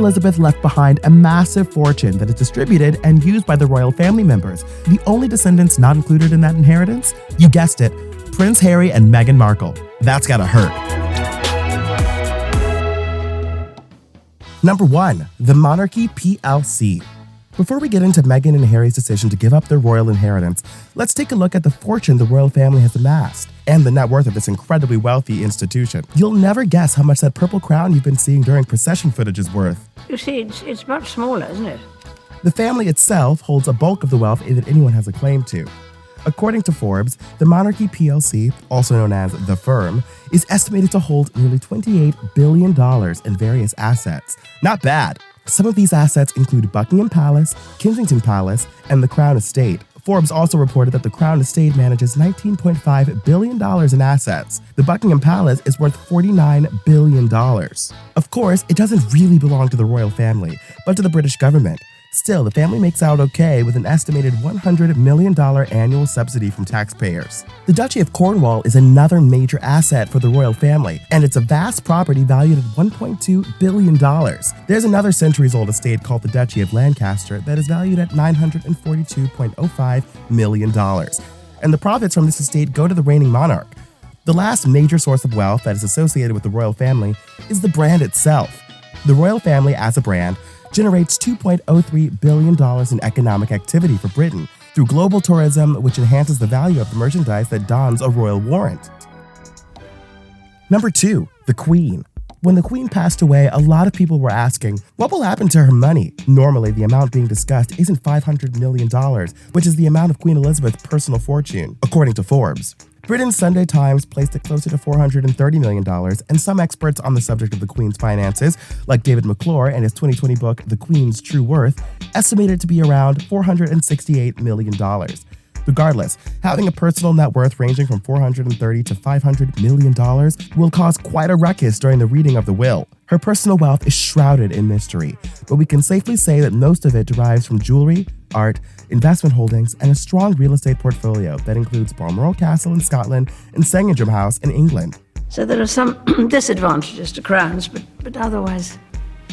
Elizabeth left behind a massive fortune that is distributed and used by the royal family members. The only descendants not included in that inheritance? You guessed it, Prince Harry and Meghan Markle. That's gotta hurt. Number 1. The Monarchy PLC. Before we get into Meghan and Harry's decision to give up their royal inheritance, let's take a look at the fortune the royal family has amassed and the net worth of this incredibly wealthy institution. You'll never guess how much that purple crown you've been seeing during procession footage is worth. You see, it's much smaller, isn't it? The family itself holds a bulk of the wealth that anyone has a claim to. According to Forbes, the Monarchy PLC, also known as the firm, is estimated to hold nearly $28 billion in various assets. Not bad. Some of these assets include Buckingham Palace, Kensington Palace, and the Crown Estate. Forbes also reported that the Crown Estate manages $19.5 billion in assets. The Buckingham Palace is worth $49 billion. Of course, it doesn't really belong to the royal family, but to the British government. Still, the family makes out okay with an estimated $100 million annual subsidy from taxpayers. The Duchy of Cornwall is another major asset for the royal family, and it's a vast property valued at $1.2 billion. There's another centuries-old estate called the Duchy of Lancaster that is valued at $942.05 million. And the profits from this estate go to the reigning monarch. The last major source of wealth that is associated with the royal family is the brand itself. The royal family as a brand generates $2.03 billion in economic activity for Britain through global tourism, which enhances the value of the merchandise that dons a royal warrant. Number 2. The Queen. When the Queen passed away, a lot of people were asking, what will happen to her money? Normally, the amount being discussed isn't $500 million, which is the amount of Queen Elizabeth's personal fortune, according to Forbes. Britain's Sunday Times placed it closer to $430 million, and some experts on the subject of the Queen's finances, like David McClure and his 2020 book, The Queen's True Worth, estimated it to be around $468 million. Regardless, having a personal net worth ranging from $430 to $500 million will cause quite a ruckus during the reading of the will. Her personal wealth is shrouded in mystery, but we can safely say that most of it derives from jewelry, art, investment holdings, and a strong real estate portfolio that includes Balmoral Castle in Scotland and Sandringham House in England. So there are some disadvantages to crowns, but otherwise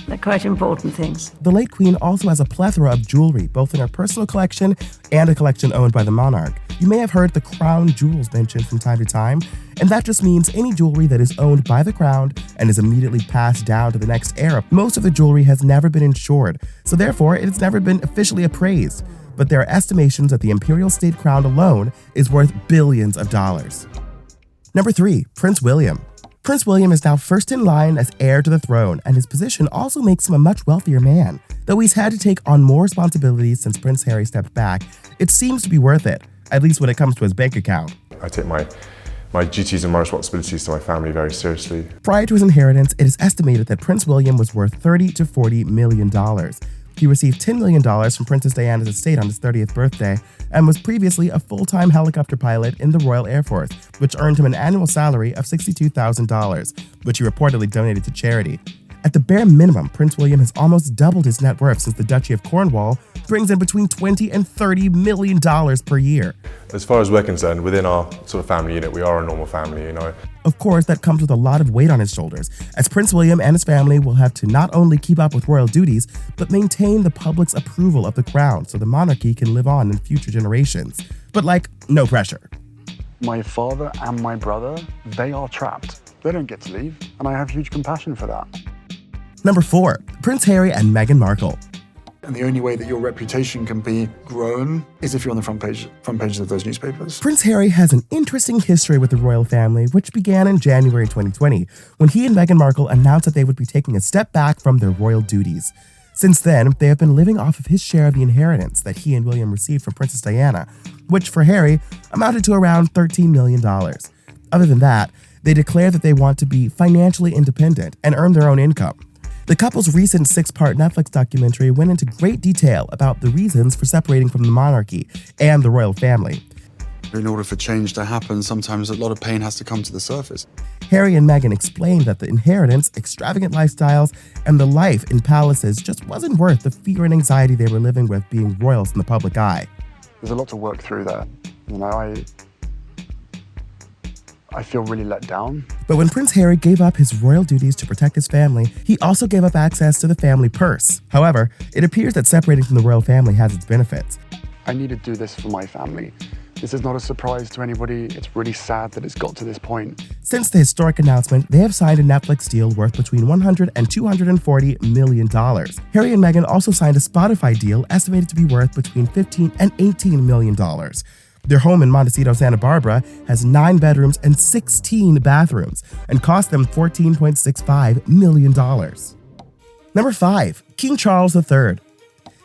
they're quite important things. The late Queen also has a plethora of jewelry, both in her personal collection and a collection owned by the monarch. You may have heard the crown jewels mentioned from time to time, and that just means any jewelry that is owned by the crown and is immediately passed down to the next heir. Most of the jewelry has never been insured, so therefore it has never been officially appraised. But there are estimations that the imperial state crown alone is worth billions of dollars. Number 3. Prince William. Prince William is now first in line as heir to the throne, and his position also makes him a much wealthier man. Though he's had to take on more responsibilities since Prince Harry stepped back, it seems to be worth it, at least when it comes to his bank account. I take my duties and my responsibilities to my family very seriously. Prior to his inheritance, it is estimated that Prince William was worth $30 to $40 million. He received $10 million from Princess Diana's estate on his 30th birthday and was previously a full-time helicopter pilot in the Royal Air Force, which earned him an annual salary of $62,000, which he reportedly donated to charity. At the bare minimum, Prince William has almost doubled his net worth since the Duchy of Cornwall brings in between $20 and $30 million per year. As far as we're concerned, within our sort of family unit, we are a normal family, you know. Of course, that comes with a lot of weight on his shoulders, as Prince William and his family will have to not only keep up with royal duties, but maintain the public's approval of the crown so the monarchy can live on in future generations. But no pressure. My father and my brother, they are trapped. They don't get to leave, and I have huge compassion for that. Number 4. Prince Harry and Meghan Markle. And the only way that your reputation can be grown is if you're on the front pages of those newspapers. Prince Harry has an interesting history with the royal family, which began in January 2020, when he and Meghan Markle announced that they would be taking a step back from their royal duties. Since then, they have been living off of his share of the inheritance that he and William received from Princess Diana, which for Harry amounted to around $13 million. Other than that, they declared that they want to be financially independent and earn their own income. The couple's recent 6-part Netflix documentary went into great detail about the reasons for separating from the monarchy and the royal family. In order for change to happen, sometimes a lot of pain has to come to the surface. Harry and Meghan explained that the inheritance, extravagant lifestyles, and the life in palaces just wasn't worth the fear and anxiety they were living with being royals in the public eye. There's a lot to work through there. You know, I feel really let down. But when Prince Harry gave up his royal duties to protect his family, he also gave up access to the family purse. However, it appears that separating from the royal family has its benefits. I need to do this for my family. This is not a surprise to anybody. It's really sad that it's got to this point. Since the historic announcement, they have signed a Netflix deal worth between $100 and $240 million. Harry and Meghan also signed a Spotify deal estimated to be worth between $15 and $18 million. Their home in Montecito, Santa Barbara has 9 bedrooms and 16 bathrooms and cost them $14.65 million. Number 5. King Charles III.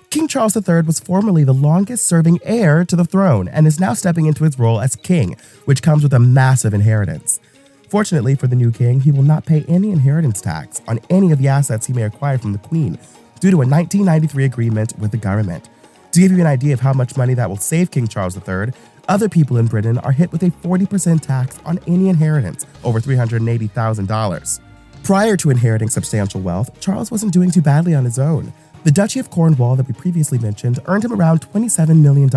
King Charles III was formerly the longest-serving heir to the throne and is now stepping into his role as king, which comes with a massive inheritance. Fortunately for the new king, he will not pay any inheritance tax on any of the assets he may acquire from the Queen due to a 1993 agreement with the government. To give you an idea of how much money that will save King Charles III, other people in Britain are hit with a 40% tax on any inheritance over $380,000. Prior to inheriting substantial wealth, Charles wasn't doing too badly on his own. The Duchy of Cornwall that we previously mentioned earned him around $27 million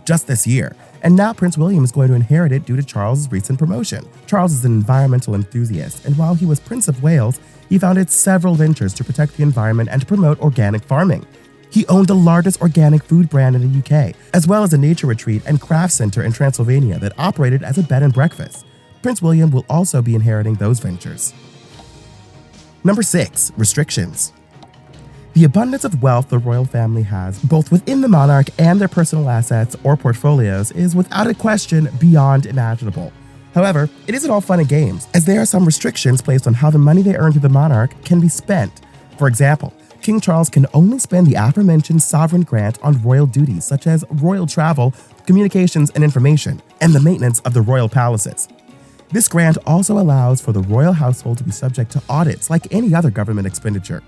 just this year, and now Prince William is going to inherit it due to Charles' recent promotion. Charles is an environmental enthusiast, and while he was Prince of Wales, he founded several ventures to protect the environment and to promote organic farming. He owned the largest organic food brand in the UK, as well as a nature retreat and craft center in Transylvania that operated as a bed and breakfast. Prince William will also be inheriting those ventures. Number 6. Restrictions. The abundance of wealth the royal family has, both within the monarch and their personal assets or portfolios, is without a question beyond imaginable. However, it isn't all fun and games, as there are some restrictions placed on how the money they earn through the monarch can be spent. For example, King Charles can only spend the aforementioned sovereign grant on royal duties such as royal travel, communications and information, and the maintenance of the royal palaces. This grant also allows for the royal household to be subject to audits like any other government expenditure.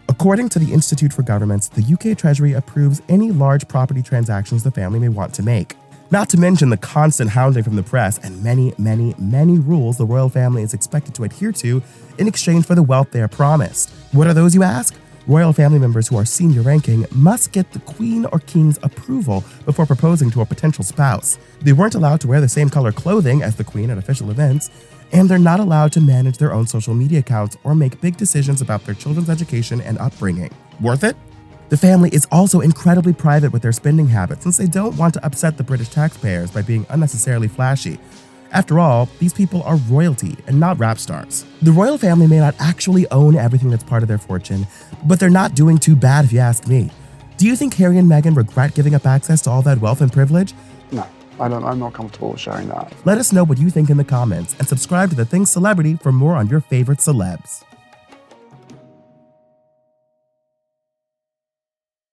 According to the Institute for Governments, the UK Treasury approves any large property transactions the family may want to make. Not to mention the constant hounding from the press and many rules the royal family is expected to adhere to in exchange for the wealth they are promised. What are those, you ask? Royal family members who are senior ranking must get the Queen or King's approval before proposing to a potential spouse. They weren't allowed to wear the same color clothing as the Queen at official events, and they're not allowed to manage their own social media accounts or make big decisions about their children's education and upbringing. Worth it? The family is also incredibly private with their spending habits since they don't want to upset the British taxpayers by being unnecessarily flashy. After all, these people are royalty and not rap stars. The royal family may not actually own everything that's part of their fortune, but they're not doing too bad if you ask me. Do you think Harry and Meghan regret giving up access to all that wealth and privilege? No, I'm not comfortable sharing that. Let us know what you think in the comments and subscribe to The Things Celebrity for more on your favorite celebs.